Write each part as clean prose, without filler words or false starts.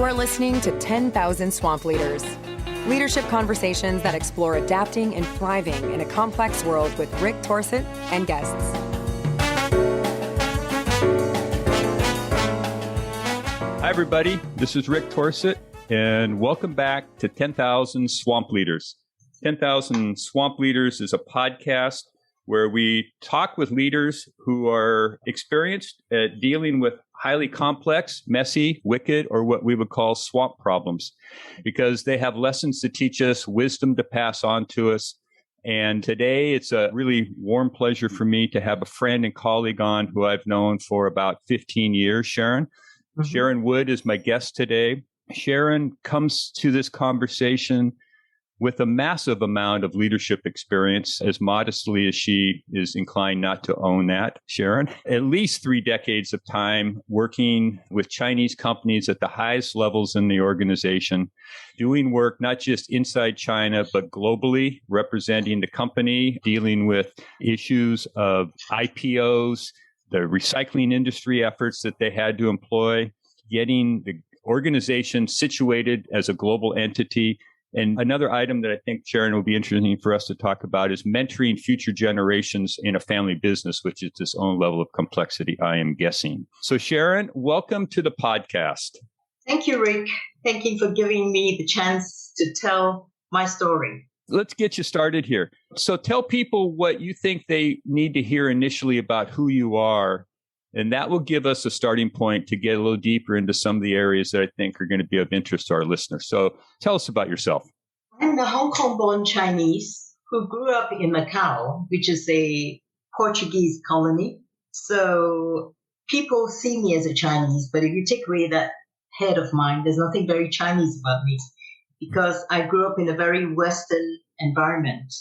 are listening to 10,000 Swamp Leaders, leadership conversations that explore adapting and thriving in a complex world with Rick Torsett and guests. Hi, everybody. This is Rick Torsett, and welcome back to 10,000 Swamp Leaders. 10,000 Swamp Leaders is a podcast where we talk with leaders who are experienced at dealing with highly complex, messy, wicked, or what we would call swamp problems, because they have lessons to teach us, wisdom to pass on to us. And today it's a really warm pleasure for me to have a friend and colleague on who I've known for about 15 years, Sharon. Sharon Wood is my guest today. Sharon comes to this conversation with a massive amount of leadership experience, as modestly as she is inclined not to own that, Sharon. At least 3 decades of time working with Chinese companies at the highest levels in the organization, doing work not just inside China, but globally, representing the company, dealing with issues of IPOs, the recycling industry efforts that they had to employ, getting the organization situated as a global entity. And another item that I think, Sharon, will be interesting for us to talk about is mentoring future generations in a family business, which is its own level of complexity, I am guessing. So, Sharon, welcome to the podcast. Thank you, Rick. Thank you for giving me the chance to tell my story. Let's get you started here. So tell people what you think they need to hear initially about who you are, and that will give us a starting point to get a little deeper into some of the areas that I think are going to be of interest to our listeners. So tell us about yourself. I'm a Hong Kong-born Chinese who grew up in Macau, which is a Portuguese colony. So people see me as a Chinese, but if you take away that head of mine, there's nothing very Chinese about me because I grew up in a very Western environment.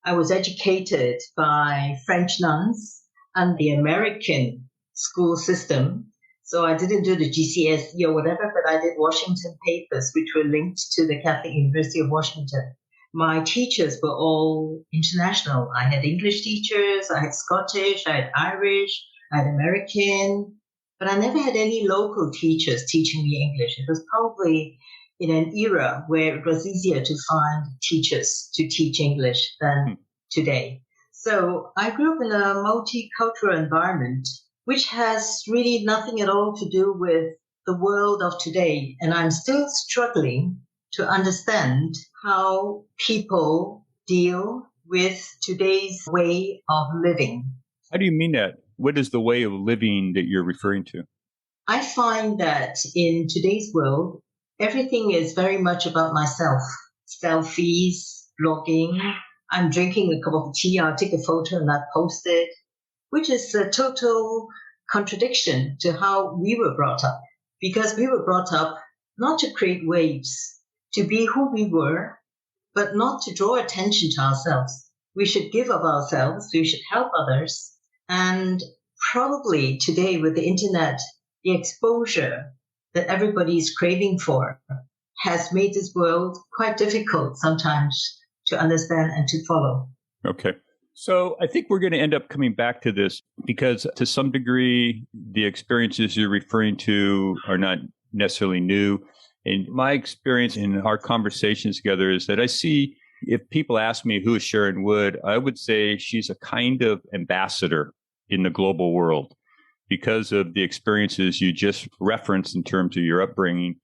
I was educated by French nuns and the American school system. So I didn't do the GCSE or whatever, but I did Washington papers, which were linked to the Catholic University of Washington. My teachers were all international. I had English teachers, I had Scottish, I had Irish, I had American, but I never had any local teachers teaching me English. It was probably in an era where it was easier to find teachers to teach English than today. So I grew up in a multicultural environment, which has really nothing at all to do with the world of today. And I'm still struggling to understand how people deal with today's way of living. How do you mean that? What is the way of living that you're referring to? I find that in today's world, everything is very much about myself. Selfies, blogging. I'm drinking a cup of tea, I'll take a photo and I'll post it, which is a total contradiction to how we were brought up. Because we were brought up not to create waves, to be who we were, but not to draw attention to ourselves. We should give of ourselves, we should help others. And probably today with the internet, the exposure that everybody is craving for has made this world quite difficult sometimes to understand and to follow. Okay. So I think we're going to end up coming back to this because to some degree, the experiences you're referring to are not necessarily new. And my experience in our conversations together is that I see if people ask me who is Sharon Wood, I would say she's a kind of ambassador in the global world because of the experiences you just referenced in terms of your upbringing,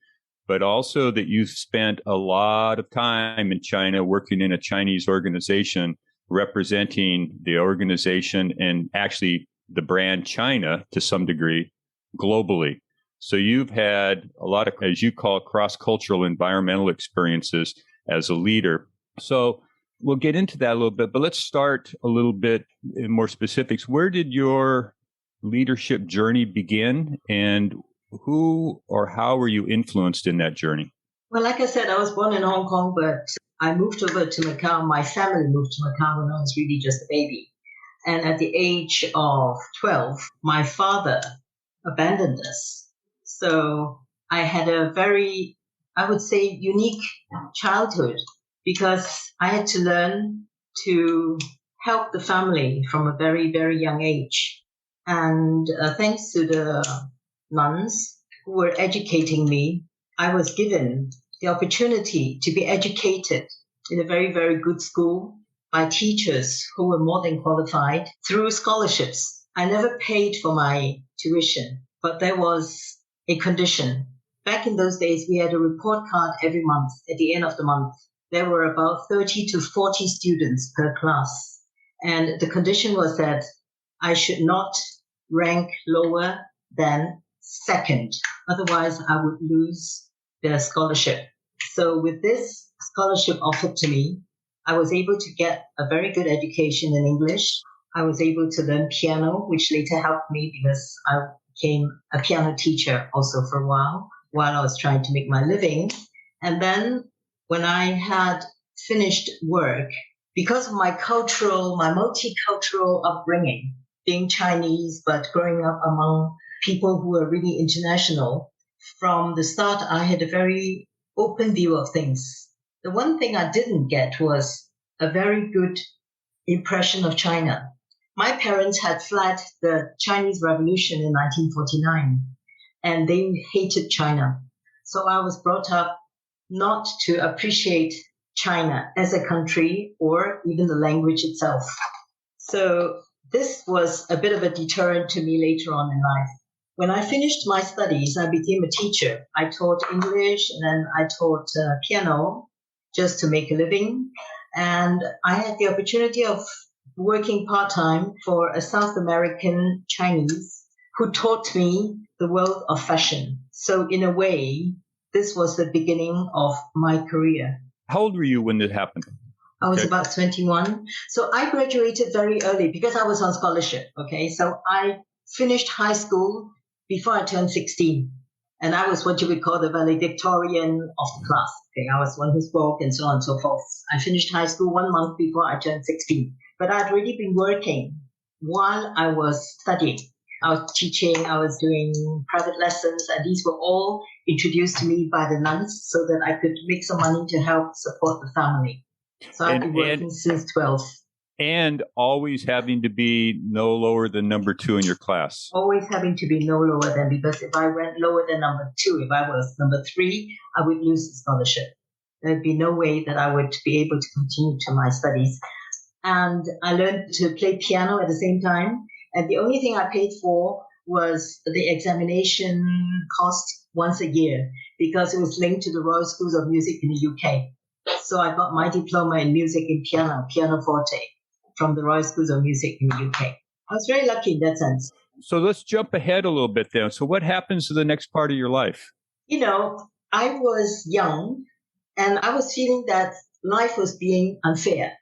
but also that you've spent a lot of time in China working in a Chinese organization, representing the organization and actually the brand China to some degree globally. So you've had a lot of, as you call it, cross-cultural environmental experiences as a leader. So we'll get into that a little bit, but let's start a little bit in more specifics. Where did your leadership journey begin, and who or how were you influenced in that journey? Well, like I said, I was born in Hong Kong, but I moved over to Macau. My family moved to Macau when I was really just a baby. And at the age of 12, my father abandoned us. So I had a very, I would say, unique childhood because I had to learn to help the family from a very, very young age. And thanks to the nuns who were educating me, I was given the opportunity to be educated in a very, very good school by teachers who were more than qualified through scholarships. I never paid for my tuition, but there was a condition. Back in those days, we had a report card every month. At the end of the month, there were about 30 to 40 students per class. And the condition was that I should not rank lower than second. Otherwise, I would lose the scholarship. So with this scholarship offered to me, I was able to get a very good education in English. I was able to learn piano, which later helped me because I became a piano teacher also for a while I was trying to make my living. And then when I had finished work, because of my multicultural upbringing, being Chinese, but growing up among people who were really international, from the start, I had a very open view of things. The one thing I didn't get was a very good impression of China. My parents had fled the Chinese Revolution in 1949, and they hated China. So I was brought up not to appreciate China as a country or even the language itself. So this was a bit of a deterrent to me later on in life. When I finished my studies, I became a teacher. I taught English and then I taught piano just to make a living. And I had the opportunity of working part-time for a South American Chinese who taught me the world of fashion. So in a way, this was the beginning of my career. How old were you when this happened? I was about 21. So I graduated very early because I was on scholarship. Okay. So I finished high school before I turned 16. And I was what you would call the valedictorian of the class. Okay. I was one who spoke and so on and so forth. I finished high school 1 month before I turned 16. But I'd already been working while I was studying. I was teaching, I was doing private lessons, and these were all introduced to me by the nuns so that I could make some money to help support the family. So I've been working since 12. And always having to be no lower than number 2 in your class. Always having to be no lower than, because if I went lower than number 2, if I was number 3, I would lose the scholarship. There'd be no way that I would be able to continue to my studies. And I learned to play piano at the same time. And the only thing I paid for was the examination cost once a year because it was linked to the Royal Schools of Music in the UK. So I got my diploma in music in piano forte, from the Royal Schools of Music in the UK. I was very lucky in that sense. So let's jump ahead a little bit then. So what happens to the next part of your life? You know, I was young and I was feeling that life was being unfair.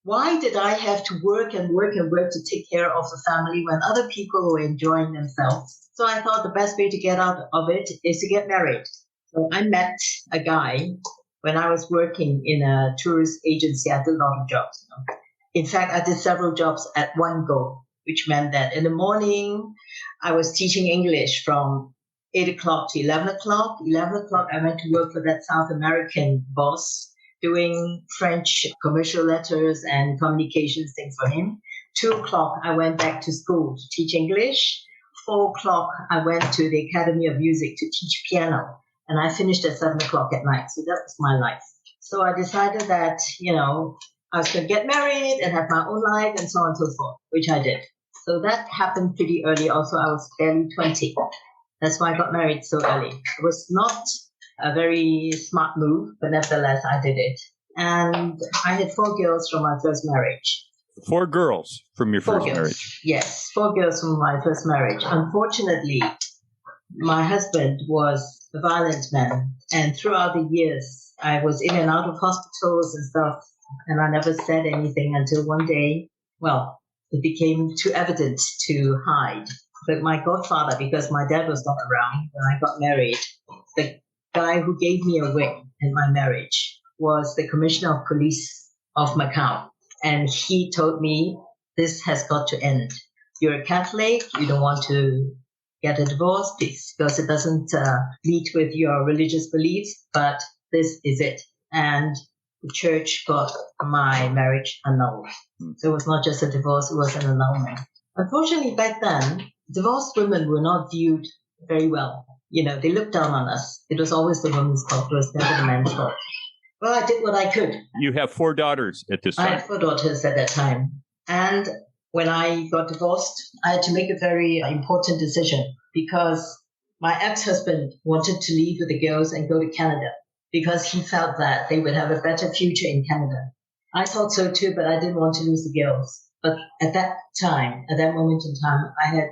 Why did I have to work and work and work to take care of the family when other people were enjoying themselves? So I thought the best way to get out of it is to get married. So I met a guy when I was working in a tourist agency. I did a lot of jobs. In fact, I did several jobs at one go, which meant that in the morning, I was teaching English from 8 o'clock to 11 o'clock. 11 o'clock, I went to work for that South American boss, doing French commercial letters and communications things for him. 2 o'clock, I went back to school to teach English. 4 o'clock, I went to the Academy of Music to teach piano. And I finished at 7 o'clock at night. So that was my life. So I decided that, I was going to get married and have my own life and so on and so forth, which I did. So that happened pretty early. Also, I was barely 20. That's why I got married so early. It was not a very smart move, but nevertheless, I did it. And I had 4 girls from my first marriage. 4 girls from your first marriage? Yes, 4 girls from my first marriage. Unfortunately, my husband was a violent man. And throughout the years, I was in and out of hospitals and stuff. And I never said anything until one day, it became too evident to hide. But my godfather, because my dad was not around when I got married, the guy who gave me a ring in my marriage was the Commissioner of Police of Macau. And he told me, this has got to end. You're a Catholic, you don't want to get a divorce, please, because it doesn't meet with your religious beliefs, but this is it. And the church got my marriage annulled. So it was not just a divorce, it was an annulment. Unfortunately, back then, divorced women were not viewed very well. they looked down on us. It was always the woman's fault. It was never the man's fault. Well, I did what I could. You have 4 daughters at this I time. had 4 daughters at that time. And when I got divorced, I had to make a very important decision because my ex-husband wanted to leave with the girls and go to Canada because he felt that they would have a better future in Canada. I thought so too, but I didn't want to lose the girls. But at that time, at that moment in time, I had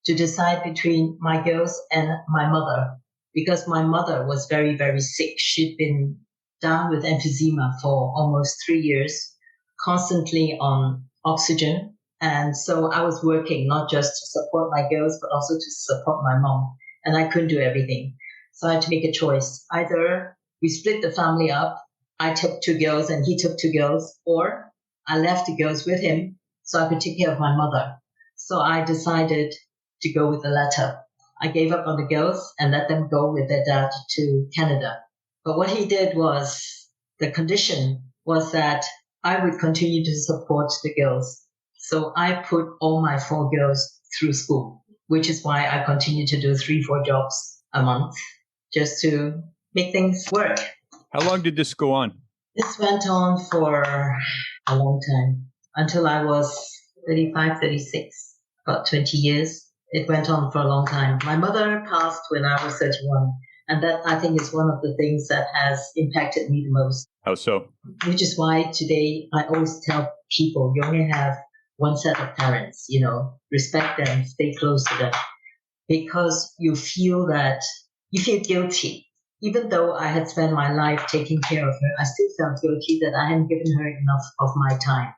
to decide between my girls and my mother because my mother was very, very sick. She'd been down with emphysema for almost 3 years, constantly on oxygen. And so I was working not just to support my girls, but also to support my mom. And I couldn't do everything. So I had to make a choice. Either we split the family up, I took 2 girls and he took 2 girls, or I left the girls with him so I could take care of my mother. So I decided to go with the latter. I gave up on the girls and let them go with their dad to Canada. But what he did was, the condition was that I would continue to support the girls. So I put all my 4 girls through school, which is why I continue to do 3-4 jobs a month just to make things work. How long did this go on? This went on for a long time, until I was 35, 36, about 20 years. It went on for a long time. My mother passed when I was 31. And that, I think, is one of the things that has impacted me the most. How so? Which is why today I always tell people you only have one set of parents, respect them, stay close to them. Because you feel guilty. Even though I had spent my life taking care of her, I still felt guilty that I hadn't given her enough of my time.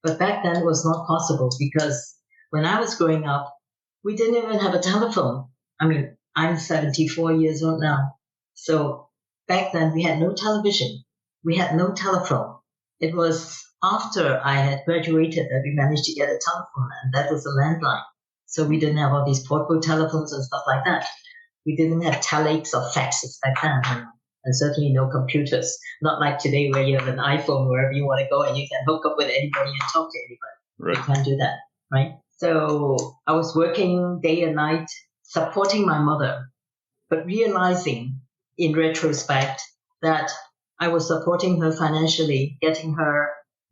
But back then it was not possible because when I was growing up, we didn't even have a telephone. I mean, I'm 74 years old now. So back then we had no television. We had no telephone. It was after I had graduated that we managed to get a telephone, and that was a landline. So we didn't have all these portable telephones and stuff like that. We didn't have telex or faxes back then, and certainly no computers. Not like today where you have an iPhone wherever you want to go and you can hook up with anybody and talk to anybody. Right. You can't do that, right? So I was working day and night, supporting my mother, but realizing in retrospect that I was supporting her financially, getting her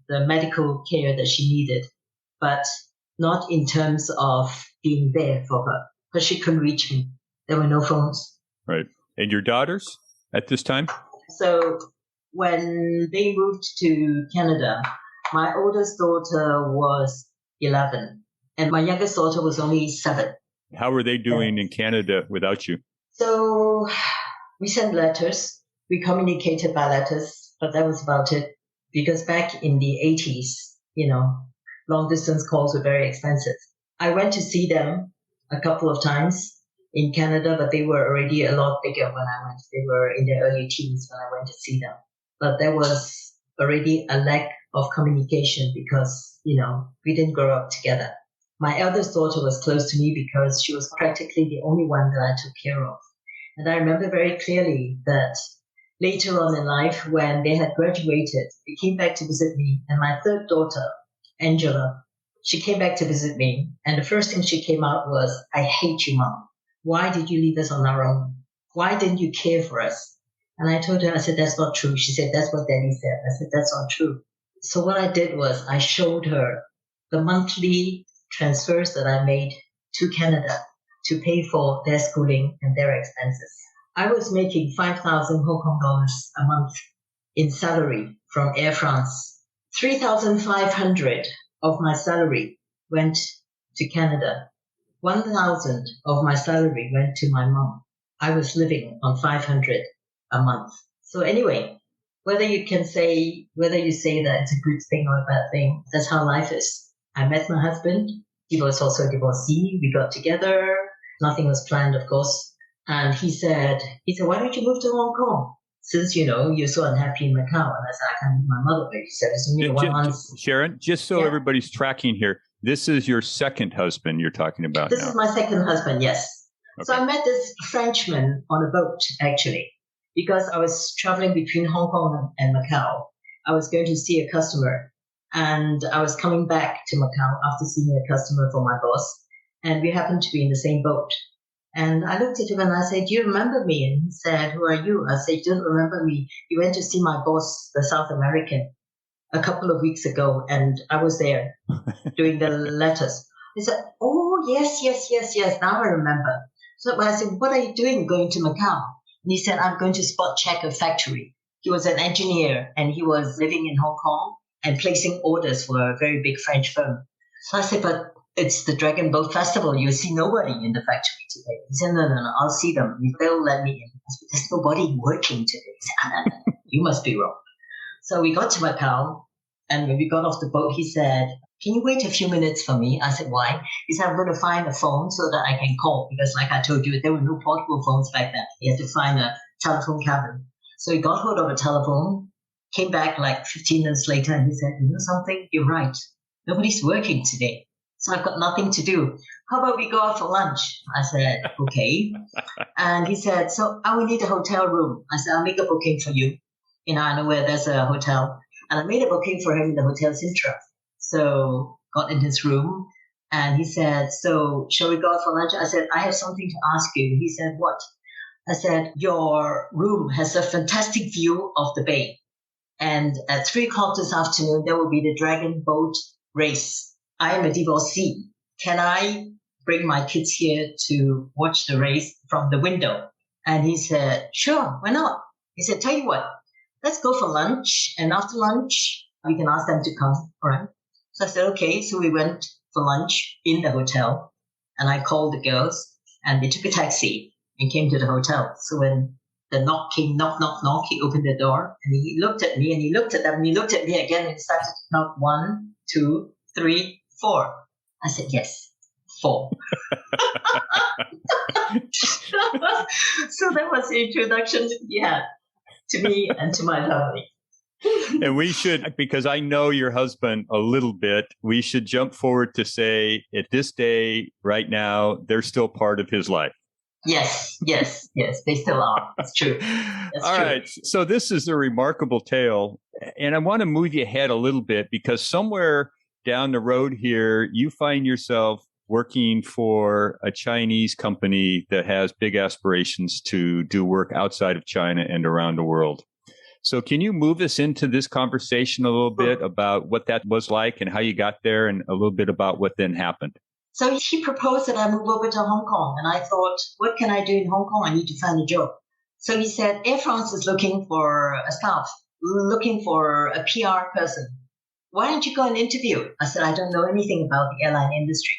the medical care that she needed, but not in terms of being there for her, because she couldn't reach me. There were no phones. Right. And your daughters at this time? So when they moved to Canada, my oldest daughter was 11 and my youngest daughter was only 7. How were they doing in Canada without you? So we sent letters. We communicated by letters, but that was about it. Because back in the 80s, long distance calls were very expensive. I went to see them a couple of times in Canada, but they were already a lot bigger when I went. They were in their early teens when I went to see them. But there was already a lack of communication because, we didn't grow up together. My eldest daughter was close to me because she was practically the only one that I took care of. And I remember very clearly that later on in life, when they had graduated, they came back to visit me. And my third daughter, Angela, she came back to visit me. And the first thing she came out was, "I hate you, Mom. Why did you leave us on our own? Why didn't you care for us?" And I told her, I said, "That's not true." She said, "That's what Daddy said." I said, "That's not true." So what I did was I showed her the monthly transfers that I made to Canada to pay for their schooling and their expenses. I was making 5,000 Hong Kong dollars a month in salary from Air France. 3,500 of my salary went to Canada. 1,000 of my salary went to my mom. I was living on 500 a month. So anyway, whether you say that it's a good thing or a bad thing, that's how life is. I met my husband. He was also a divorcee. We got together. Nothing was planned, of course. And he said, "Why don't you move to Hong Kong? Since, you're so unhappy in Macau." And I said, "I can't leave my mother." He said, "It's only 1 month." Sharon, just so everybody's tracking here, this is your second husband you're talking about This now. is my second husband, yes. Okay. So I met this Frenchman on a boat, actually, because I was traveling between Hong Kong and Macau. I was going to see a customer, and I was coming back to Macau after seeing a customer for my boss, and we happened to be in the same boat. And I looked at him and I said, do you remember me? And he said, who are you? I said, you don't remember me. You went to see my boss, the South American, a couple of weeks ago, and I was there doing the letters. He said, oh, yes. Now I remember. So I said, what are you doing going to Macau? And he said, I'm going to spot check a factory. He was an engineer and he was living in Hong Kong and placing orders for a very big French firm. So I said, but it's the Dragon Boat Festival. You'll see nobody in the factory today. He said, no, I'll see them. They'll let me in. I said, there's nobody working today. He said, no, you must be wrong. So we got to Macau, and when we got off the boat, he said, can you wait a few minutes for me? I said, why? He said, I'm going to find a phone so that I can call, because like I told you, there were no portable phones back then. He had to find a telephone cabin. So he got hold of a telephone, came back like 15 minutes later, and he said, you know something? You're right. Nobody's working today. So I've got nothing to do. How about we go out for lunch? I said, okay. And he said, so I will need a hotel room. I said, I'll make a booking for you. I know where there's a hotel. And I made a booking for him in the Hotel Sintra. So got in his room and he said, so shall we go out for lunch? I said, I have something to ask you. He said, what? I said, your room has a fantastic view of the bay. And at 3:00 this afternoon, there will be the Dragon Boat race. I am a divorcee. Can I bring my kids here to watch the race from the window? And he said, sure, why not? He said, tell you what, let's go for lunch. And after lunch, we can ask them to come. All right. So I said, okay. So we went for lunch in the hotel and I called the girls and they took a taxi and came to the hotel. So when the knock came, knock, he opened the door and he looked at me and he looked at them and he looked at me again and started to count 1, 2, 3, 4. I said, yes, 4. So that was the introduction he had to me and to my family. And we should, because I know your husband a little bit, we should jump forward to say at this day, right now, they're still part of his life. Yes, they still are. That's true. All right. So this is a remarkable tale. And I want to move you ahead a little bit because somewhere down the road here, you find yourself working for a Chinese company that has big aspirations to do work outside of China and around the world. So can you move us into this conversation a little bit about what that was like and how you got there and a little bit about what then happened? So he proposed that I move over to Hong Kong. And I thought, what can I do in Hong Kong? I need to find a job. So he said, Air France is looking for a staff, looking for a PR person. Why don't you go and interview? I said, I don't know anything about the airline industry.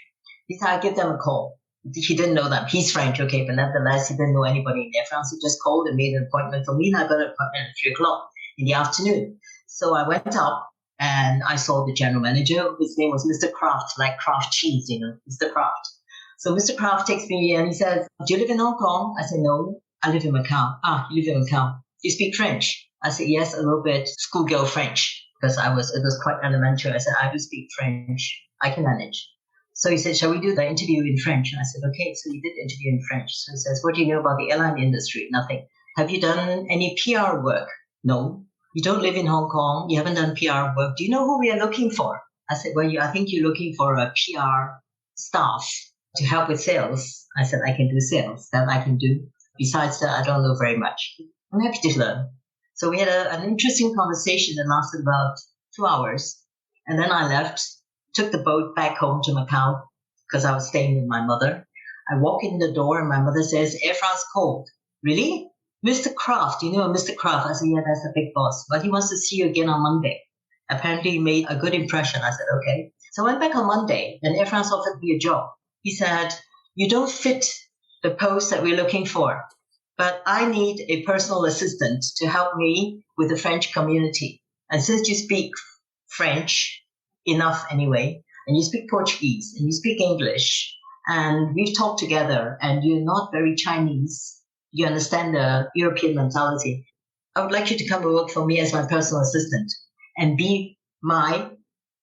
He said, I'll give them a call. He didn't know them. He's French, okay, but nevertheless, he didn't know anybody in Air France. He just called and made an appointment for me, and I got an appointment at 3:00 in the afternoon. So I went up and I saw the general manager. His name was Mr. Kraft, like Kraft cheese, Mr. Kraft. So Mr. Kraft takes me and he says, do you live in Hong Kong? I said, no, I live in Macau. Ah, you live in Macau. Do you speak French? I said, yes, a little bit, schoolgirl French, because it was quite elementary. I said, I do speak French. I can manage. So he said, shall we do the interview in French? And I said, okay. So we did the interview in French. So he says, what do you know about the airline industry? Nothing. Have you done any PR work? No. You don't live in Hong Kong. You haven't done PR work. Do you know who we are looking for? I said, well, I think you're looking for a PR staff to help with sales. I said, I can do sales. That I can do. Besides that, I don't know very much. I'm happy to learn. So we had an interesting conversation that lasted about 2 hours. And then I left, took the boat back home to Macau because I was staying with my mother. I walk in the door and my mother says, Air France called. Really? Mr. Kraft, you know Mr. Kraft? I said, yeah, that's the big boss. But he wants to see you again on Monday. Apparently he made a good impression. I said, okay. So I went back on Monday and Air France offered me a job. He said, you don't fit the post that we're looking for, but I need a personal assistant to help me with the French community. And since you speak French, enough anyway, and you speak Portuguese and you speak English and we've talked together and you're not very Chinese, you understand the European mentality, I would like you to come and work for me as my personal assistant and be my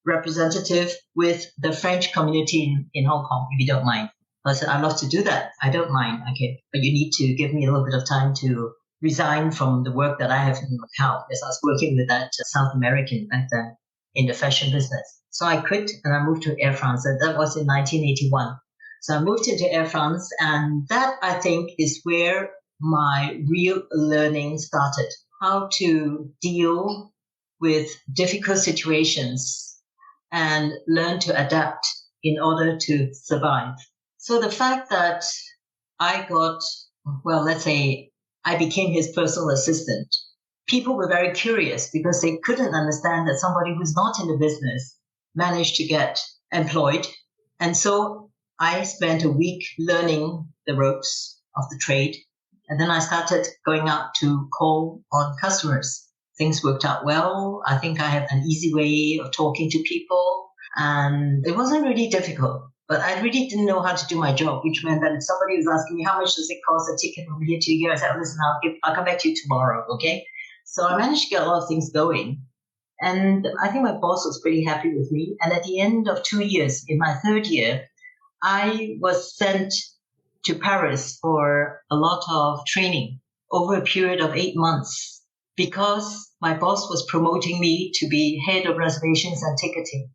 representative with the French community in Hong Kong, if you don't mind. I said, I'd love to do that. I don't mind. Okay, but you need to give me a little bit of time to resign from the work that I have in Macau, because I was working with that South American back then in the fashion business. So I quit and I moved to Air France. And that was in 1981. So I moved into Air France, and that, I think, is where my real learning started. How to deal with difficult situations and learn to adapt in order to survive. So the fact that I got, well, let's say I became his personal assistant, people were very curious because they couldn't understand that somebody who's not in the business managed to get employed. And so I spent a week learning the ropes of the trade. And then I started going out to call on customers. Things worked out well. I think I had an easy way of talking to people. And it wasn't really difficult. But I really didn't know how to do my job, which meant that if somebody was asking me, how much does it cost a ticket from here to here? I said, listen, I'll come back to you tomorrow, okay? So I managed to get a lot of things going. And I think my boss was pretty happy with me. And at the end of 2 years, in my third year, I was sent to Paris for a lot of training over a period of 8 months because my boss was promoting me to be head of reservations and ticketing,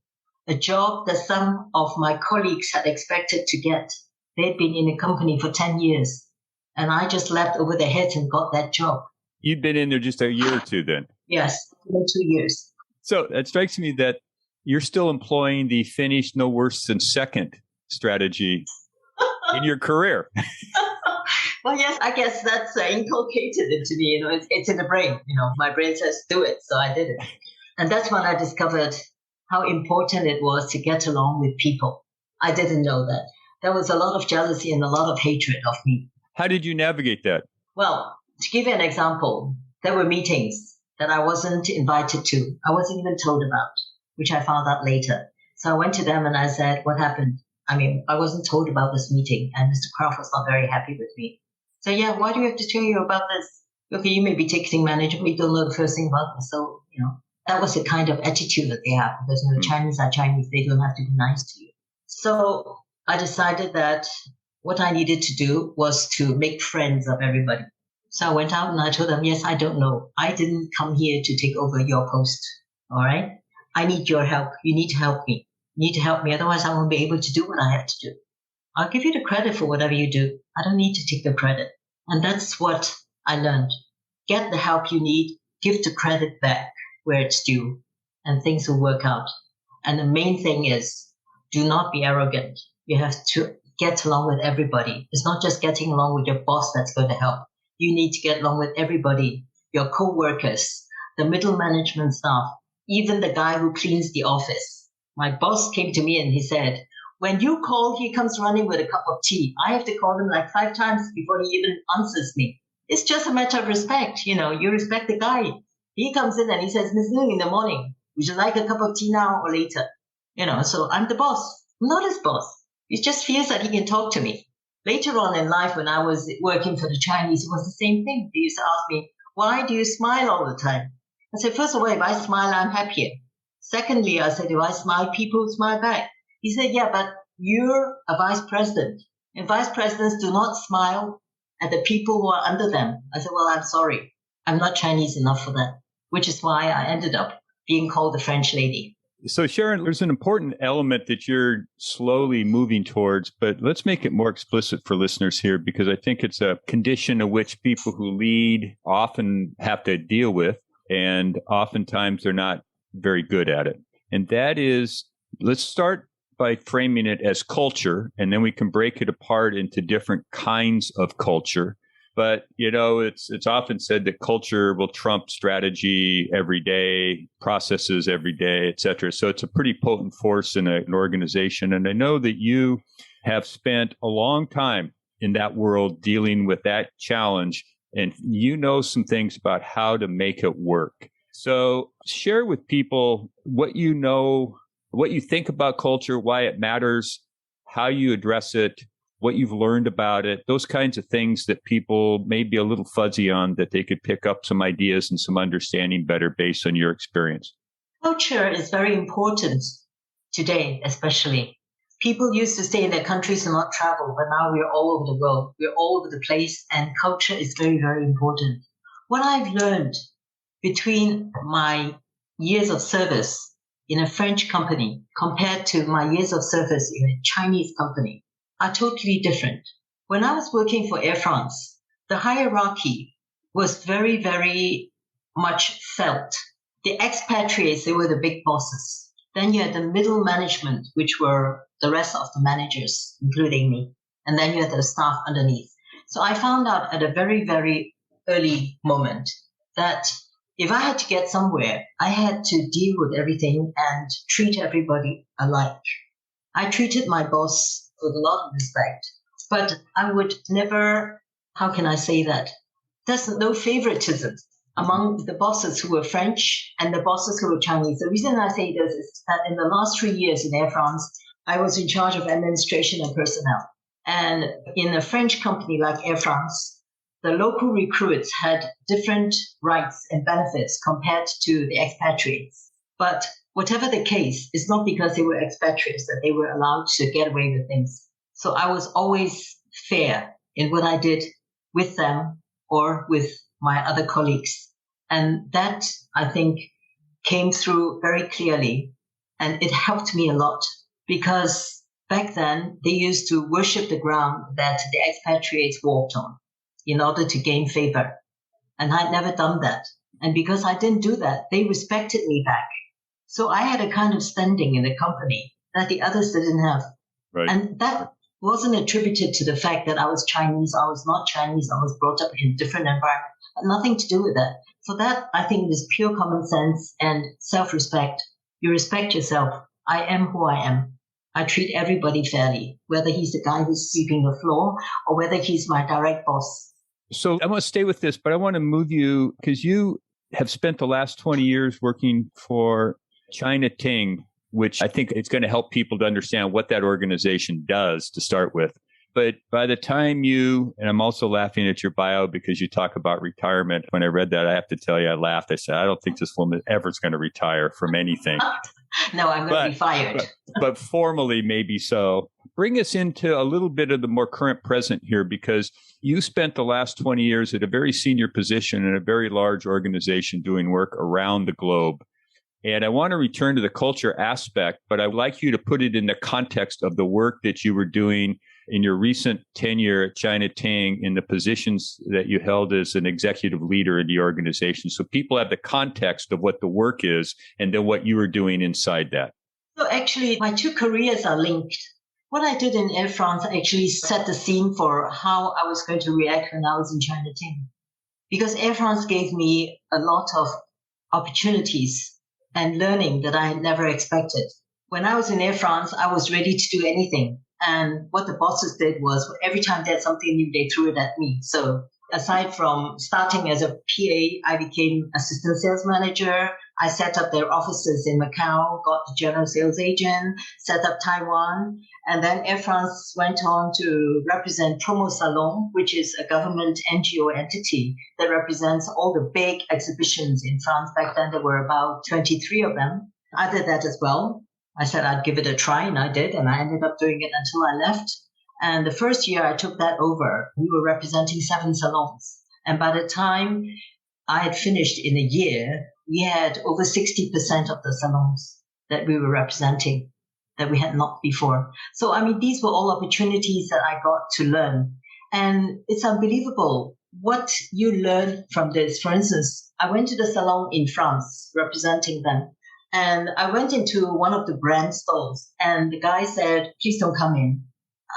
a job that some of my colleagues had expected to get. They'd been in the company for 10 years, and I just leapt over their heads and got that job. You'd been in there just a year or two then? Yes, in 2 years. So it strikes me that you're still employing the finish no worse than second strategy in your career. Well, yes, I guess that's inculcated into me. It's in the brain. My brain says do it, so I did it. And that's when I discovered how important it was to get along with people. I didn't know that. There was a lot of jealousy and a lot of hatred of me. How did you navigate that? Well, to give you an example, there were meetings that I wasn't invited to. I wasn't even told about, which I found out later. So I went to them and I said, what happened? I wasn't told about this meeting, and Mr. Kraft was not very happy with me. So, yeah, why do we have to tell you about this? Okay, you may be ticketing manager, but you don't know the first thing about this. So, that was the kind of attitude that they have, because Chinese are Chinese. They don't have to be nice to you. So I decided that what I needed to do was to make friends of everybody. So I went out and I told them, yes, I don't know. I didn't come here to take over your post. All right? I need your help. You need to help me. You need to help me. Otherwise, I won't be able to do what I have to do. I'll give you the credit for whatever you do. I don't need to take the credit. And that's what I learned. Get the help you need. Give the credit back where it's due, and things will work out. And the main thing is, do not be arrogant. You have to get along with everybody. It's not just getting along with your boss that's going to help. You need to get along with everybody, your co-workers, the middle management staff, even the guy who cleans the office. My boss came to me and he said, when you call, he comes running with a cup of tea. I have to call him like 5 times before he even answers me. It's just a matter of respect. You respect the guy. He comes in and he says, Miss Ling, in the morning, would you like a cup of tea now or later? So I'm the boss. I'm not his boss. He just feels that he can talk to me. Later on in life, when I was working for the Chinese, it was the same thing. They used to ask me, why do you smile all the time? I said, first of all, if I smile, I'm happier. Secondly, I said, if I smile, people smile back. He said, yeah, but you're a vice president. And vice presidents do not smile at the people who are under them. I said, well, I'm sorry. I'm not Chinese enough for that, which is why I ended up being called the French lady. So, Sharon, there's an important element that you're slowly moving towards, but let's make it more explicit for listeners here, because I think it's a condition of which people who lead often have to deal with, and oftentimes they're not very good at it. And that is, let's start by framing it as culture, and then we can break it apart into different kinds of culture. But, it's often said that culture will trump strategy every day, processes every day, et cetera. So it's a pretty potent force in an organization. And I know that you have spent a long time in that world dealing with that challenge, and you know some things about how to make it work. So share with people what you know, what you think about culture, why it matters, how you address it, what you've learned about it, those kinds of things that people may be a little fuzzy on, that they could pick up some ideas and some understanding better based on your experience. Culture is very important today, especially. People used to stay in their countries and not travel, but now we're all over the world. We're all over the place, and culture is very, very important. What I've learned between my years of service in a French company compared to my years of service in a Chinese company, are totally different. When I was working for Air France, the hierarchy was very, very much felt. The expatriates, they were the big bosses. Then you had the middle management, which were the rest of the managers, including me. And then you had the staff underneath. So I found out at a very, very early moment that if I had to get somewhere, I had to deal with everything and treat everybody alike. I treated my boss with a lot of respect, but I would never, how can I say that? There's no favoritism among the bosses who were French and the bosses who were Chinese. The reason I say this is that in the last 3 years in Air France, I was in charge of administration and personnel. And in a French company like Air France, the local recruits had different rights and benefits compared to the expatriates. But whatever the case, it's not because they were expatriates that they were allowed to get away with things. So I was always fair in what I did with them or with my other colleagues. And that, I think, came through very clearly. And it helped me a lot because back then they used to worship the ground that the expatriates walked on in order to gain favor. And I'd never done that. And because I didn't do that, they respected me back. So I had a kind of standing in the company that the others didn't have. Right. And that wasn't attributed to the fact that I was Chinese, I was not Chinese, I was brought up in a different environment. Had nothing to do with that. So that, I think, is pure common sense and self-respect. You respect yourself. I am who I am. I treat everybody fairly, whether he's the guy who's sweeping the floor or whether he's my direct boss. So I want to stay with this, but I want to move you because you have spent the last 20 years working for China Ting, which I think it's going to help people to understand what that organization does to start with. But by the time and I'm also laughing at your bio because you talk about retirement. When I read that, I have to tell you, I laughed. I said, I don't think this woman ever is going to retire from anything. No, I'm going to be fired. but formally, maybe so. Bring us into a little bit of the more current present here, because you spent the last 20 years at a very senior position in a very large organization doing work around the globe. And I want to return to the culture aspect, but I'd like you to put it in the context of the work that you were doing in your recent tenure at China Ting in the positions that you held as an executive leader in the organization. So people have the context of what the work is and then what you were doing inside that. So actually, my two careers are linked. What I did in Air France actually set the scene for how I was going to react when I was in China Ting. Because Air France gave me a lot of opportunities and learning that I had never expected. When I was in Air France, I was ready to do anything. And what the bosses did was every time they had something new, they threw it at me. So aside from starting as a PA, I became assistant sales manager. I set up their offices in Macau, got the general sales agent, set up Taiwan. And then Air France went on to represent Promo Salon, which is a government NGO entity that represents all the big exhibitions in France. Back then, there were about 23 of them. I did that as well. I said I'd give it a try, and I did, and I ended up doing it until I left. And the first year I took that over, we were representing 7 salons. And by the time I had finished in a year, we had over 60% of the salons that we were representing that we had not before. So, I mean, these were all opportunities that I got to learn. And it's unbelievable what you learn from this. For instance, I went to the salon in France representing them. And I went into one of the brand stores and the guy said, please don't come in.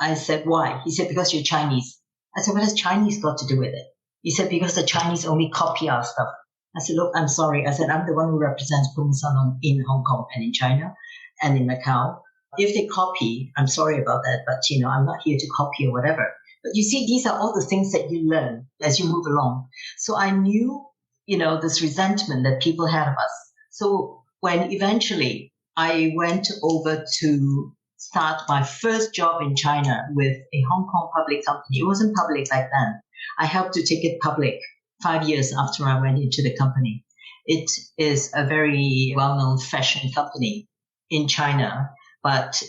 I said, why? He said, because you're Chinese. I said, what has Chinese got to do with it? He said, because the Chinese only copy our stuff. I said, look, I'm sorry. I said, I'm the one who represents Promo Salon in Hong Kong and in China and in Macau. If they copy, I'm sorry about that, but I'm not here to copy or whatever. But you see, these are all the things that you learn as you move along. So I knew, this resentment that people had of us. So when eventually I went over to start my first job in China with a Hong Kong public company, it wasn't public back then. I helped to take it public 5 years after I went into the company. It is a very well-known fashion company in China, but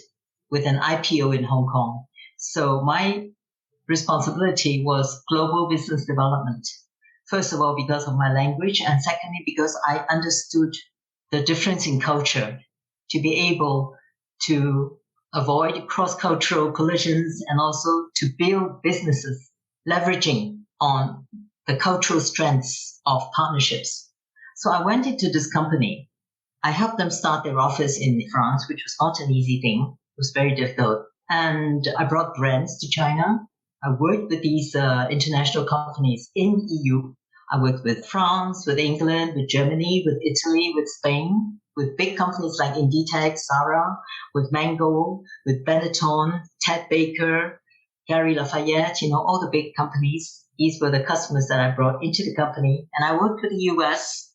with an IPO in Hong Kong. So my responsibility was global business development. First of all, because of my language, and secondly, because I understood the difference in culture to be able to avoid cross-cultural collisions, and also to build businesses leveraging on the cultural strengths of partnerships. So I went into this company. I helped them start their office in France, which was not an easy thing. It was very difficult. And I brought brands to China. I worked with these international companies in EU. I worked with France, with England, with Germany, with Italy, with Spain, with big companies like Inditex, Zara, with Mango, with Benetton, Ted Baker, Gary Lafayette, all the big companies. These were the customers that I brought into the company. And I worked with the US,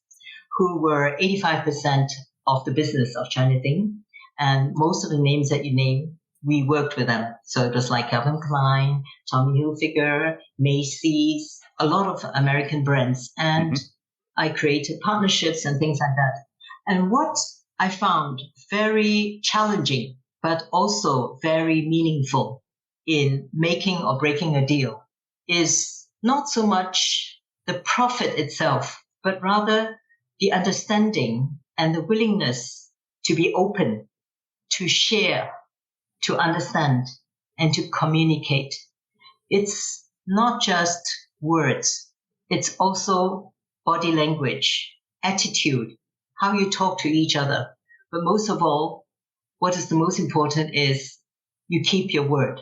who were 85% of the business of China Thing. And most of the names that you name, we worked with them. So it was like Calvin Klein, Tommy Hilfiger, Macy's, a lot of American brands. And I created partnerships and things like that. And what I found very challenging, but also very meaningful in making or breaking a deal is not so much the profit itself, but rather the understanding and the willingness to be open, to share, to understand, and to communicate. It's not just words. It's also body language, attitude, how you talk to each other. But most of all, what is the most important is you keep your word.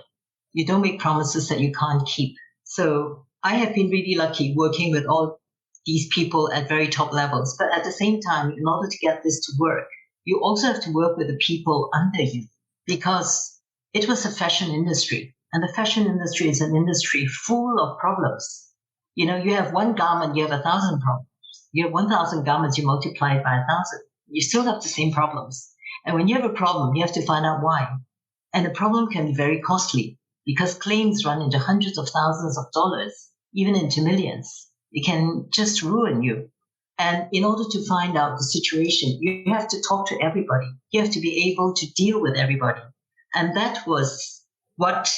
You don't make promises that you can't keep. So I have been really lucky working with all these people at very top levels. But at the same time, in order to get this to work, you also have to work with the people under you, because it was a fashion industry. And the fashion industry is an industry full of problems. You have one garment, you have 1,000 problems. You have 1,000 garments, you multiply it by 1,000. You still have the same problems. And when you have a problem, you have to find out why. And the problem can be very costly because claims run into hundreds of thousands of dollars, even into millions. It can just ruin you. And in order to find out the situation, you have to talk to everybody. You have to be able to deal with everybody. And that was what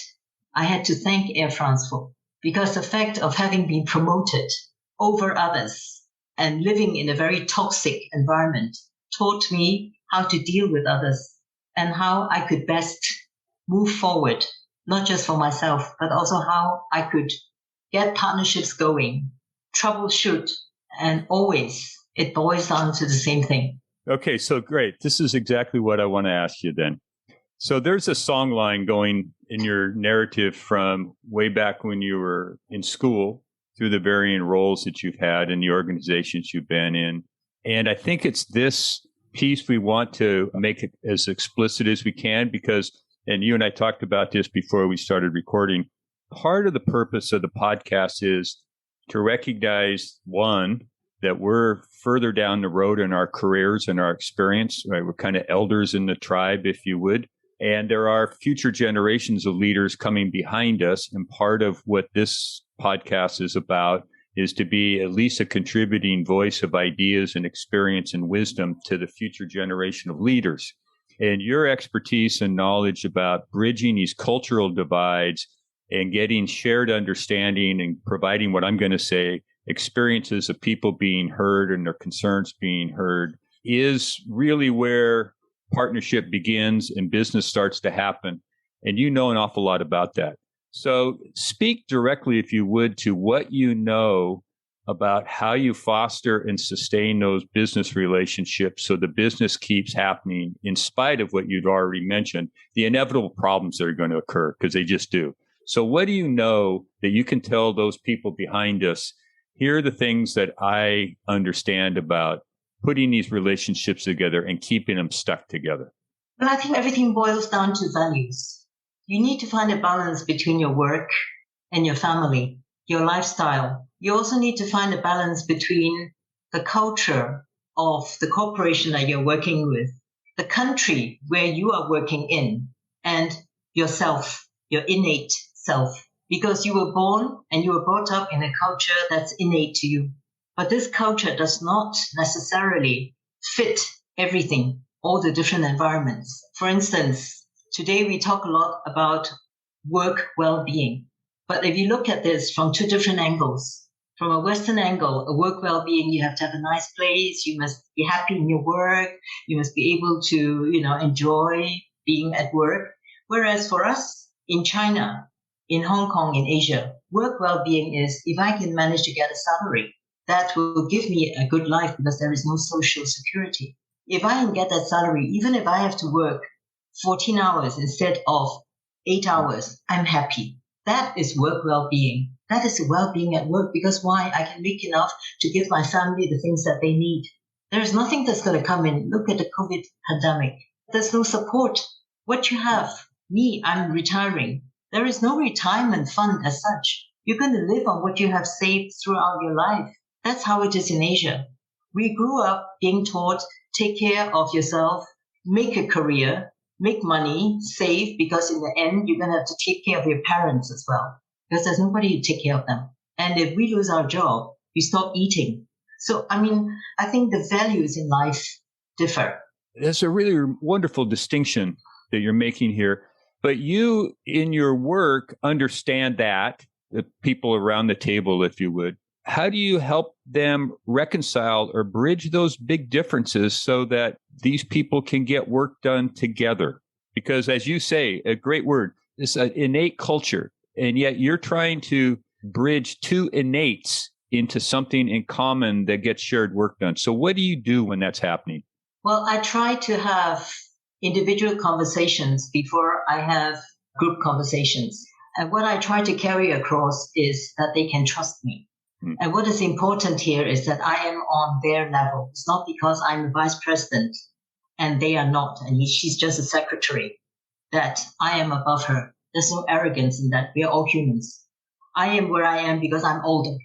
I had to thank Air France for, because the fact of having been promoted over others and living in a very toxic environment taught me how to deal with others and how I could best move forward, not just for myself, but also how I could get partnerships going, troubleshoot, and always it boils down to the same thing. Okay, so great. This is exactly what I want to ask you then. So there's a song line going in your narrative from way back when you were in school through the varying roles that you've had in the organizations you've been in. And I think it's this piece we want to make it as explicit as we can because, and you and I talked about this before we started recording, part of the purpose of the podcast is to recognize, one, that we're further down the road in our careers and our experience. Right? We're kind of elders in the tribe, if you would. And there are future generations of leaders coming behind us. And part of what this podcast is about is to be at least a contributing voice of ideas and experience and wisdom to the future generation of leaders. And your expertise and knowledge about bridging these cultural divides and getting shared understanding and providing what I'm going to say, experiences of people being heard and their concerns being heard is really where partnership begins and business starts to happen. And you know an awful lot about that. So speak directly, if you would, to what you know about how you foster and sustain those business relationships so the business keeps happening in spite of what you'd already mentioned, the inevitable problems that are going to occur, because they just do. So what do you know that you can tell those people behind us? Here are the things that I understand about putting these relationships together and keeping them stuck together. Well, I think everything boils down to values. You need to find a balance between your work and your family, your lifestyle. You also need to find a balance between the culture of the corporation that you're working with, the country where you are working in, and yourself, your innate self. Because you were born and you were brought up in a culture that's innate to you. But this culture does not necessarily fit everything, all the different environments. For instance, today we talk a lot about work well-being. But if you look at this from two different angles, from a Western angle, a work well-being, you have to have a nice place, you must be happy in your work, you must be able to, enjoy being at work. Whereas for us in China, in Hong Kong, in Asia, work well-being is if I can manage to get a salary, that will give me a good life because there is no social security. If I can get that salary, even if I have to work 14 hours instead of 8 hours, I'm happy. That is work well-being. That is well-being at work because why? I can make enough to give my family the things that they need. There's nothing that's going to come in. Look at the COVID pandemic. There's no support. What you have, me, I'm retiring. There is no retirement fund as such. You're going to live on what you have saved throughout your life. That's how it is in Asia. We grew up being taught, take care of yourself, make a career, make money, save, because in the end, you're going to have to take care of your parents as well, because there's nobody to take care of them. And if we lose our job, we stop eating. So, I think the values in life differ. That's a really wonderful distinction that you're making here. But you, in your work, understand that, the people around the table, if you would. How do you help them reconcile or bridge those big differences so that these people can get work done together? Because as you say, a great word, it's an innate culture. And yet you're trying to bridge two innates into something in common that gets shared work done. So what do you do when that's happening? Well, I try to have individual conversations before I have group conversations. And what I try to carry across is that they can trust me. And what is important here is that I am on their level. It's not because I'm a vice president and they are not, and she's just a secretary, that I am above her. There's no arrogance in that. We are all humans. I am where I am because I'm older.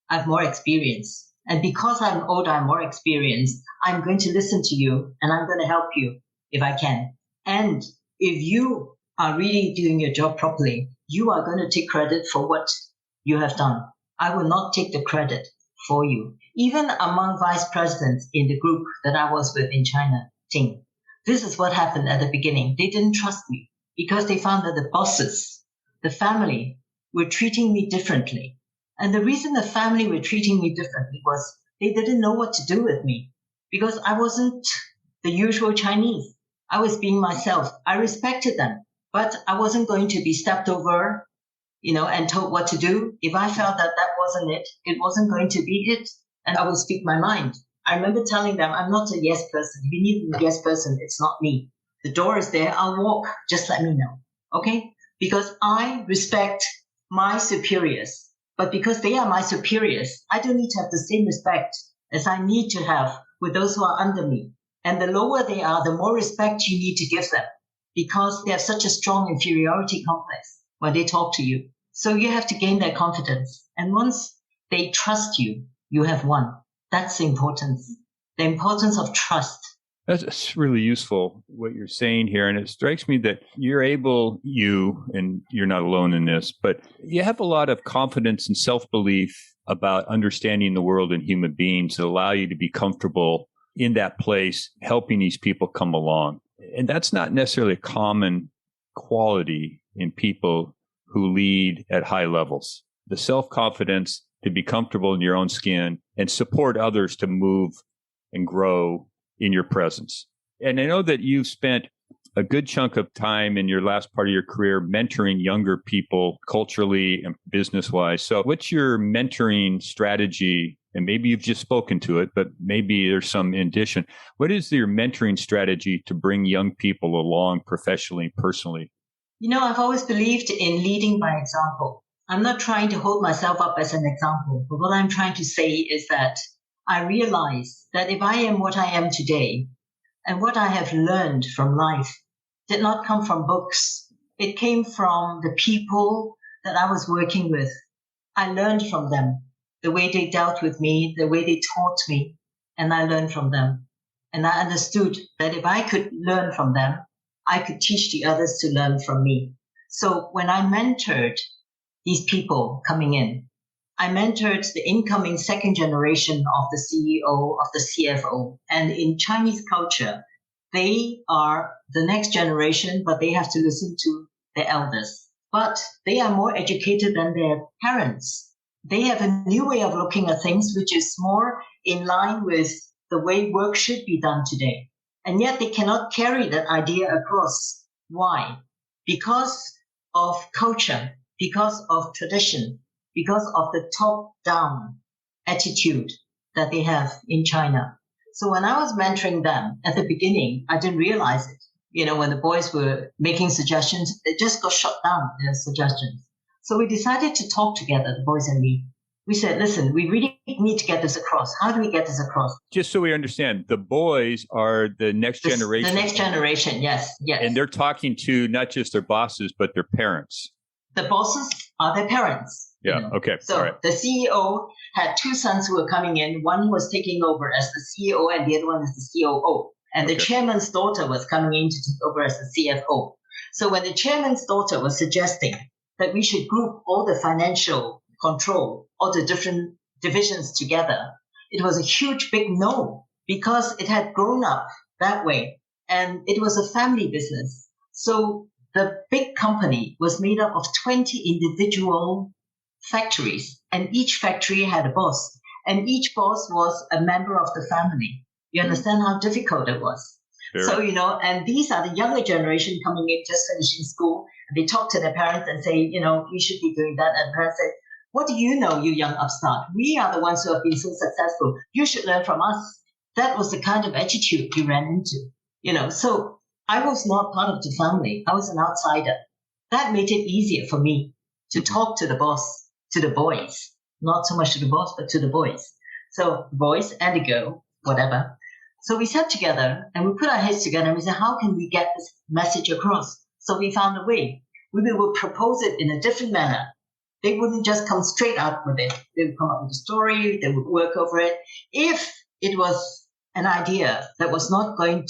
I have more experience. And because I'm older, I'm more experienced, I'm going to listen to you and I'm going to help you if I can. And if you are really doing your job properly, you are going to take credit for what you have done. I will not take the credit for you. Even among vice presidents in the group that I was with in China, Ting, this is what happened at the beginning. They didn't trust me because they found that the bosses, the family, were treating me differently. And the reason the family were treating me differently was they didn't know what to do with me because I wasn't the usual Chinese. I was being myself. I respected them, but I wasn't going to be stepped over, and told what to do. If I felt that that wasn't it, it wasn't going to be it. And I would speak my mind. I remember telling them, I'm not a yes person. If you need a yes person, it's not me. The door is there. I'll walk. Just let me know. Okay? Because I respect my superiors. But because they are my superiors, I don't need to have the same respect as I need to have with those who are under me. And the lower they are, the more respect you need to give them because they have such a strong inferiority complex when they talk to you. So you have to gain their confidence. And once they trust you, you have won. That's the importance of trust. That's really useful, what you're saying here. And it strikes me that and you're not alone in this, but you have a lot of confidence and self-belief about understanding the world and human beings that allow you to be comfortable in that place, helping these people come along. And that's not necessarily a common quality in people who lead at high levels. The self-confidence to be comfortable in your own skin and support others to move and grow in your presence. And I know that you've spent a good chunk of time in your last part of your career mentoring younger people culturally and business-wise. So what's your mentoring strategy? And maybe you've just spoken to it, but maybe there's some addition. What is your mentoring strategy to bring young people along professionally, personally? I've always believed in leading by example. I'm not trying to hold myself up as an example, but what I'm trying to say is that I realize that if I am what I am today and what I have learned from life did not come from books. It came from the people that I was working with. I learned from them, the way they dealt with me, the way they taught me, and I learned from them. And I understood that if I could learn from them, I could teach the others to learn from me. So when I mentored these people coming in, I mentored the incoming second generation of the CEO, of the CFO. And in Chinese culture, they are the next generation, but they have to listen to their elders. But they are more educated than their parents. They have a new way of looking at things, which is more in line with the way work should be done today. And yet they cannot carry that idea across. Why? because of culture, because of tradition, because of the top-down attitude that they have in China. So when I was mentoring them at the beginning, I didn't realize it. When the boys were making suggestions, it just got shut down, their suggestions. So we decided to talk together, the boys and me. We said, listen, we really need to get this across. How do we get this across? Just so we understand, the boys are the next generation. The next generation, yes. And they're talking to not just their bosses, but their parents. The bosses are their parents. Yeah, okay. So right. The CEO had two sons who were coming in. One was taking over as the CEO and the other one as the COO. And the chairman's daughter was coming in to take over as the CFO. So when the chairman's daughter was suggesting that we should group all the financial control, all the different divisions together, it was a huge, big no, because it had grown up that way. And it was a family business. So the big company was made up of 20 individual factories, and each factory had a boss, and each boss was a member of the family. You understand how difficult it was? Sure. So, and these are the younger generation coming in, just finishing school, and they talk to their parents and say, you should be doing that. And parents say, what do you know, you young upstart? We are the ones who have been so successful. You should learn from us. That was the kind of attitude you ran into, So I was not part of the family. I was an outsider. That made it easier for me to talk to the boss, to the boys, not so much to the boss, but to the boys. So the boys and the girl, whatever. So we sat together and we put our heads together and we said, how can we get this message across? So we found a way. We would propose it in a different manner. They wouldn't just come straight out with it. They would come up with a story. They would work over it. If it was an idea that was not going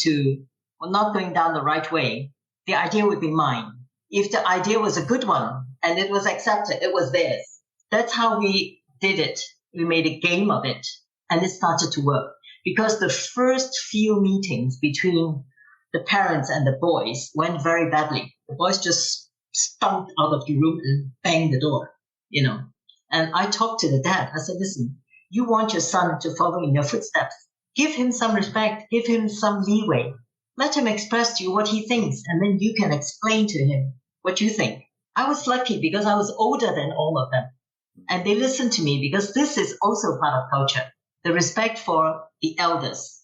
down the right way, the idea would be mine. If the idea was a good one and it was accepted, it was theirs. That's how we did it. We made a game of it and it started to work. Because the first few meetings between the parents and the boys went very badly. The boys just stomped out of the room and banged the door, And I talked to the dad. I said, listen, you want your son to follow in your footsteps. Give him some respect. Give him some leeway. Let him express to you what he thinks, and then you can explain to him what you think. I was lucky because I was older than all of them. And they listened to me because this is also part of culture. The respect for the elders,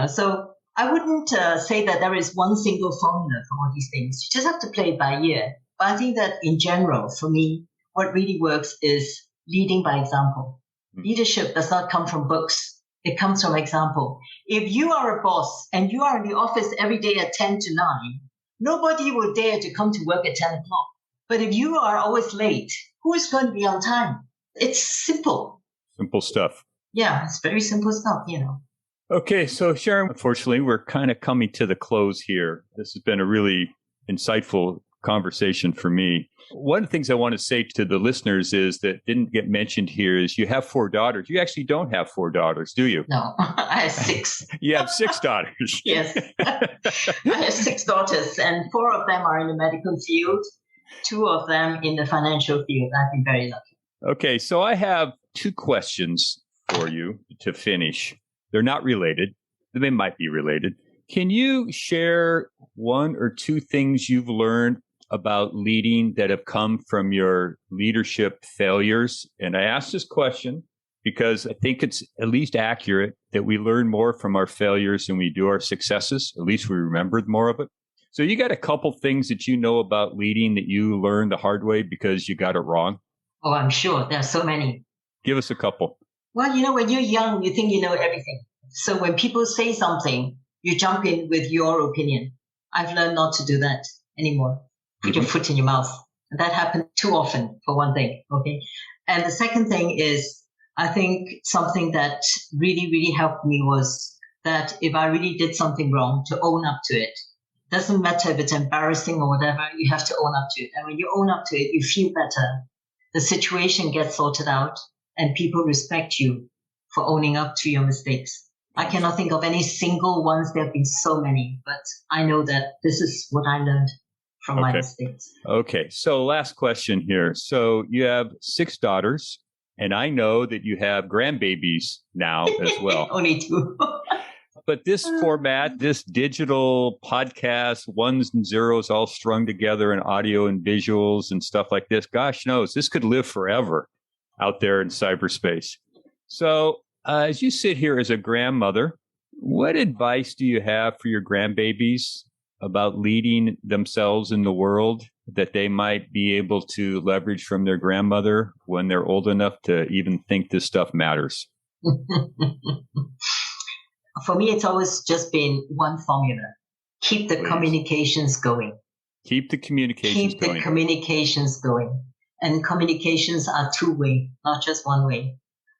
So I wouldn't say that there is one single formula for all these things. You just have to play it by ear. But I think that in general, for me, what really works is leading by example. Leadership does not come from books. It comes from example. If you are a boss and you are in the office every day at 10 to 9, nobody will dare to come to work at 10 o'clock. But if you are always late, who is going to be on time? It's simple. Simple stuff. Yeah, it's very simple stuff, Okay, so Sharon, unfortunately, we're kind of coming to the close here. This has been a really insightful conversation for me. One of the things I want to say to the listeners is that didn't get mentioned here is you have 4 daughters. You actually don't have 4 daughters, do you? No, I have 6. You have 6 daughters. Yes. I have 6 daughters, and 4 of them are in the medical field, 2 of them in the financial field. I've been very lucky. Okay, so I have 2 questions for you to finish. They're not related. They might be related. Can you share 1 or 2 things you've learned about leading that have come from your leadership failures? And I ask this question because I think it's at least accurate that we learn more from our failures than we do our successes. At least we remember more of it. So you got a couple things that you know about leading that you learned the hard way because you got it wrong? Oh, I'm sure. There are so many. Give us a couple. Well, when you're young, you think you know everything. So when people say something, you jump in with your opinion. I've learned not to do that anymore. Put your foot in your mouth. And that happened too often, for one thing. Okay. And the second thing is, I think something that really, really helped me was that if I really did something wrong, to own up to it. Doesn't matter if it's embarrassing or whatever, you have to own up to it. And when you own up to it, you feel better. The situation gets sorted out and people respect you for owning up to your mistakes. I cannot think of any single ones. There have been so many, but I know that this is what I learned from my mistakes. Okay. So last question here. So you have 6 daughters, and I know that you have grandbabies now as well. Only 2. But this format, this digital podcast, ones and zeros all strung together in audio and visuals and stuff like this, gosh knows, this could live forever out there in cyberspace. So as you sit here as a grandmother, what advice do you have for your grandbabies about leading themselves in the world that they might be able to leverage from their grandmother when they're old enough to even think this stuff matters? For me, it's always just been one formula. Keep the communications going. Keep the communications going. Keep the communications going. And communications are two-way, not just one way.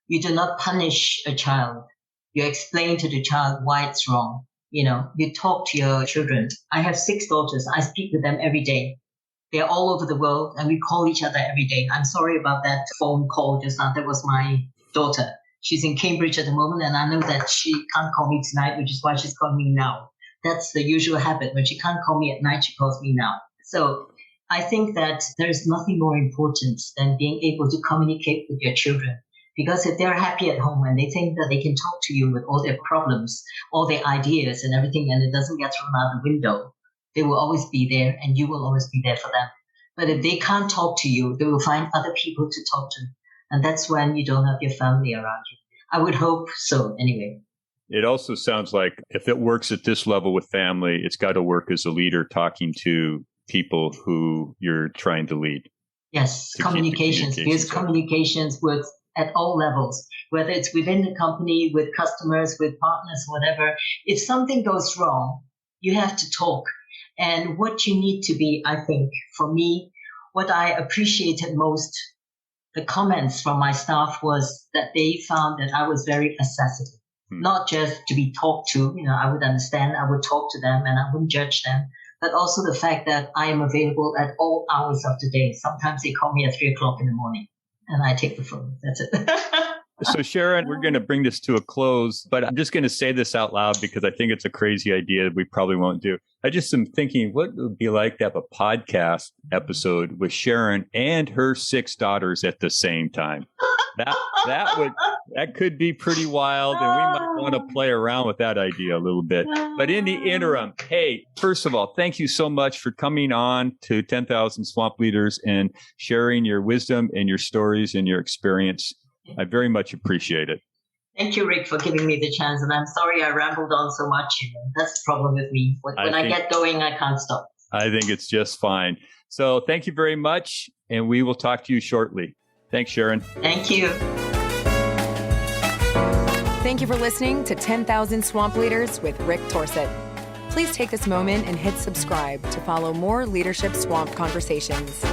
You do not punish a child. You explain to the child why it's wrong. You talk to your children. I have 6 daughters. I speak with them every day. They're all over the world and we call each other every day. I'm sorry about that phone call just now. That was my daughter. She's in Cambridge at the moment and I know that she can't call me tonight, which is why she's calling me now. That's the usual habit. When she can't call me at night, she calls me now. So I think that there's nothing more important than being able to communicate with your children. Because if they're happy at home and they think that they can talk to you with all their problems, all their ideas and everything, and it doesn't get thrown out the window, they will always be there and you will always be there for them. But if they can't talk to you, they will find other people to talk to. And that's when you don't have your family around you. I would hope so, anyway. It also sounds like if it works at this level with family, it's got to work as a leader talking to people who you're trying to lead. Yes, communications. Because communications works at all levels, whether it's within the company, with customers, with partners, whatever. If something goes wrong, you have to talk. And what you need to be, I think, for me, what I appreciated most, the comments from my staff was that they found that I was very accessible, not just to be talked to. I would understand, I would talk to them and I wouldn't judge them, but also the fact that I am available at all hours of the day. Sometimes they call me at 3:00 in the morning. And I take the phone. That's it. So Sharon, we're going to bring this to a close, but I'm just going to say this out loud because I think it's a crazy idea we probably won't do. I just am thinking what it would be like to have a podcast episode with Sharon and her 6 daughters at the same time. That could be pretty wild, and we might want to play around with that idea a little bit. But in the interim, hey, first of all, thank you so much for coming on to 10,000 Swamp Leaders and sharing your wisdom and your stories and your experience. I very much appreciate it. Thank you, Rick, for giving me the chance. And I'm sorry I rambled on so much. That's the problem with me. When I get going, I can't stop. I think it's just fine. So thank you very much, and we will talk to you shortly. Thanks, Sharon. Thank you. Thank you for listening to 10,000 Swamp Leaders with Rick Torsett. Please take this moment and hit subscribe to follow more Leadership Swamp conversations.